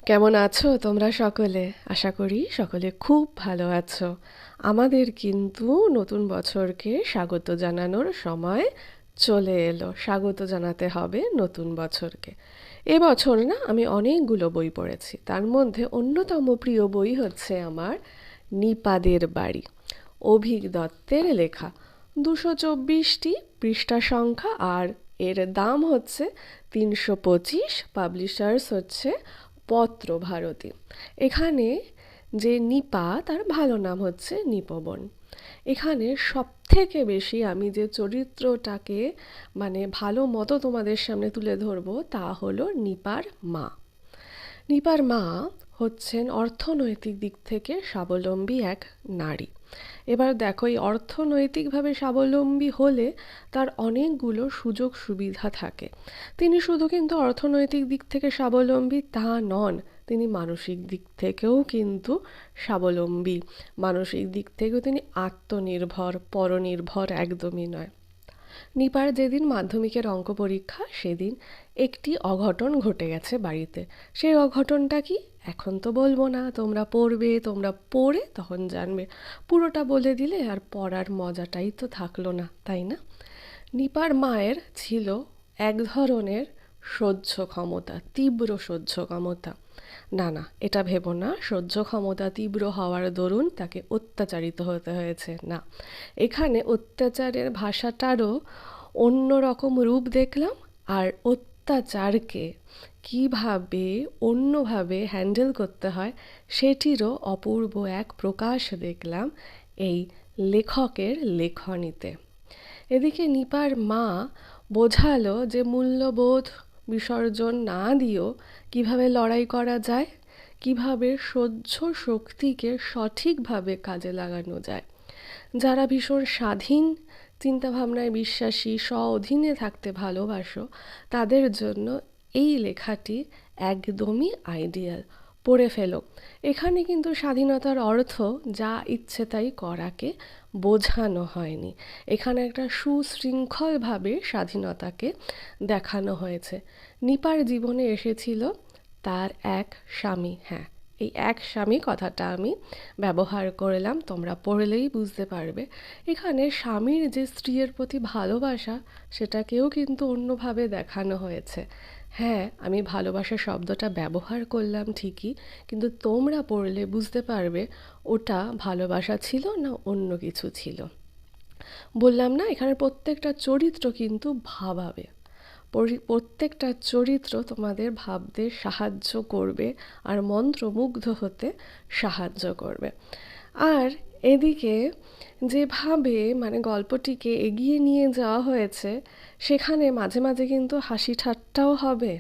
কেমন আছো তোমরা সকলে? আশা করি সকলে খুব ভালো আছো। আমাদের কিন্তু নতুন বছরকে স্বাগত জানানোর সময় চলে এলো। স্বাগত জানাতে হবে নতুন বছরকে। এবছর না আমি অনেকগুলো বই পড়েছি, তার মধ্যে অন্যতম প্রিয় বই হচ্ছে আমার নিপাদের বাড়ি, অভীক দত্তের লেখা। 224টি পৃষ্ঠা সংখ্যা আর এর দাম হচ্ছে 325। পাবলিশার্স হচ্ছে পত্র ভারতী। এখানে যে নিপা, তার ভালো নাম হচ্ছে নিপবন। এখানে সব থেকে বেশি আমি যে চরিত্রটাকে ভালো মতো তোমাদের সামনে তুলে ধরবো তা হলো নিপার মা। নিপার মা হচ্ছেন অর্থনৈতিক দিক থেকে স্বাবলম্বী এক নারী। এবার দেখো, এই অর্থনৈতিকভাবে স্বাবলম্বী হলে তার অনেকগুলো সুযোগ সুবিধা থাকে। তিনি শুধু কিন্তু অর্থনৈতিক দিক থেকে স্বাবলম্বী তা নন, তিনি মানসিক দিক থেকেও কিন্তু স্বাবলম্বী। মানসিক দিক থেকেও তিনি আত্মনির্ভর, পরনির্ভর একদমই নয়। নিপার যেদিন মাধ্যমিকের অঙ্ক পরীক্ষা, সেদিন একটি অঘটন ঘটে গেছে বাড়িতে। সেই অঘটনটা কি এখন তো বলবো না, তোমরা পড়বে, তোমরা পড়ে তখন জানবে। পুরোটা বলে দিলে আর পড়ার মজাটাই তো থাকলো না, তাই না? নিপার মায়ের ছিল এক ধরনের সহ্য ক্ষমতা, তীব্র সহ্য ক্ষমতা। না না, এটা ভেবো না সহ্য ক্ষমতা তীব্র হওয়ার দরুন তাকে অত্যাচারিত হতে হয়েছে, না। এখানে অত্যাচারের ভাষাটারও অন্য রকম রূপ দেখলাম। আর অত্যাচারকে কিভাবে অন্যভাবে হ্যান্ডেল করতে হয় সেটিরও অপূর্ব এক প্রকাশ দেখলাম এই লেখকের লেখনীতে। এদিকে নিপার মা বোঝালো যে মূল্যবোধ বিসর্জন না দিয়েও কিভাবে লড়াই করা যায়, কিভাবে সহ্য শক্তিকে সঠিকভাবে কাজে লাগানো যায়। যারা ভীষণ স্বাধীন চিন্তাভাবনায় বিশ্বাসী, স্ব অধীনে থাকতে ভালোবাসো, তাদের জন্য এই লেখাটি একদমই আইডিয়াল। পড়ে ফেলো। এখানে কিন্তু স্বাধীনতার অর্থ যা ইচ্ছে তাই করাকে বোঝানো হয়নি। এখানে একটা সুশৃঙ্খলভাবে স্বাধীনতাকে দেখানো হয়েছে। নিপার জীবনে এসেছিল তার এক স্বামী। হ্যাঁ, এই এক স্বামী কথাটা আমি ব্যবহার করলাম, তোমরা পড়লেই বুঝতে পারবে। এখানে স্বামীর যে স্ত্রীর প্রতি ভালোবাসা, সেটাকেও কিন্তু অন্যভাবে দেখানো হয়েছে। হ্যাঁ, আমি ভালোবাসা শব্দটা ব্যবহার করলাম ঠিকই, কিন্তু তোমরা পড়লে বুঝতে পারবে ওটা ভালোবাসা ছিল না অন্য কিছু ছিল। বললাম না, এখানে প্রত্যেকটা চরিত্র কিন্তু ভাবাবে। প্রত্যেকটা চরিত্র তোমাদের ভাবতে সাহায্য করবে আর মন্ত্রমুগ্ধ হতে সাহায্য করবে। আর এদিকে যেভাবে গল্পটিকে এগিয়ে নিয়ে যাওয়া হয়েছে, সেখানে মাঝে মাঝে কিন্তু হাসি ঠাট্টাও হবে,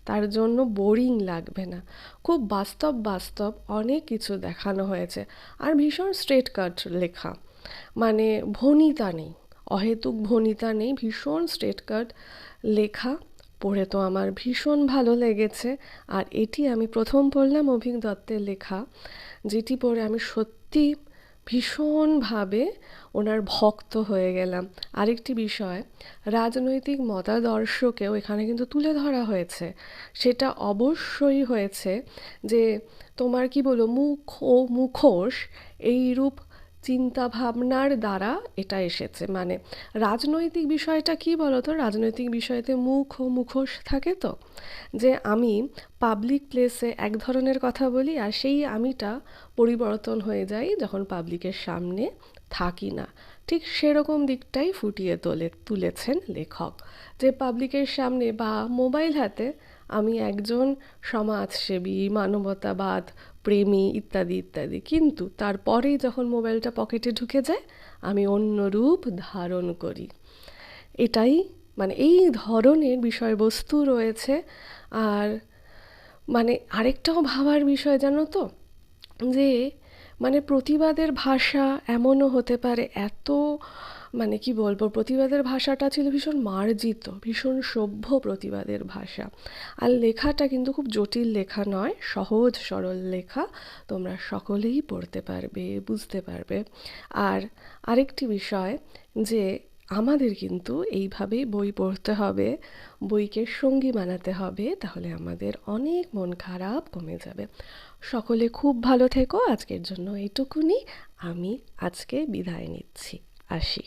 তার জন্য বোরিং লাগবে না। খুব বাস্তব বাস্তব অনেক কিছু দেখানো হয়েছে। আর ভীষণ স্ট্রেট কাট লেখা, ভনিতা নেই, অহেতুক ভনিতা নেই, ভীষণ স্ট্রেট কাট লেখা। পড়ে তো আমার ভীষণ ভালো লেগেছে। আর এটি আমি প্রথম পড়লাম অভীক দত্তের লেখা, যেটি পড়ে আমি সত্যি ভীষণভাবে ওনার ভক্ত হয়ে গেলাম। আরেকটি বিষয়, রাজনৈতিক মতাদর্শকেও এখানে কিন্তু তুলে ধরা হয়েছে। সেটা অবশ্যই হয়েছে যে তোমার কি বলো, মুখ ও মুখোশ এইরূপ চিন্তাভাবনার দ্বারা এটা এসেছে। রাজনৈতিক বিষয়টা কি বলো তো, রাজনৈতিক বিষয়তে মুখ ও মুখোশ থাকে তো, যে আমি পাবলিক প্লেসে এক ধরনের কথা বলি আর সেই আমিটা পরিবর্তন হয়ে যায় যখন পাবলিকের সামনে থাকি না। ঠিক সেরকম দিকটাই ফুটিয়ে তুলেছেন লেখক, যে পাবলিকের সামনে বা মোবাইল হাতে আমি একজন সমাজসেবী, মানবতাবাদ প্রেমী ইত্যাদি ইত্যাদি, কিন্তু তারপরেই যখন মোবাইলটা পকেটে ঢুকে যায় আমি অন্য রূপ ধারণ করি। এটাই এই ধরনের বিষয়বস্তু রয়েছে। আর আরেকটাও ভাবার বিষয় জানো তো, যে প্রতিবাদের ভাষা এমনও হতে পারে এত কি বলবো, প্রতিবাদের ভাষাটা ছিল ভীষণ মার্জিত, ভীষণ সভ্য প্রতিবাদের ভাষা। আর লেখাটা কিন্তু খুব জটিল লেখা নয়, সহজ সরল লেখা, তোমরা সকলেই পড়তে পারবে, বুঝতে পারবে। আর আরেকটি বিষয়, যে আমাদের কিন্তু এইভাবেই বই পড়তে হবে, বইকে সঙ্গী বানাতে হবে, তাহলে আমাদের অনেক মন খারাপ কমে যাবে। সকলে খুব ভালো থেকো, আজকের জন্য এইটুকুনি। আমি আজকে বিদায় নিচ্ছি, আসি।